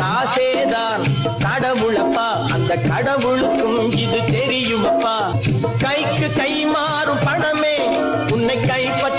காசேதான் கடவுளப்பா, அந்த கடவுளுக்கும் இது தெரியுமப்பா. கைக்கு கை மாறும் பணமே உன்னை கைப்பற்ற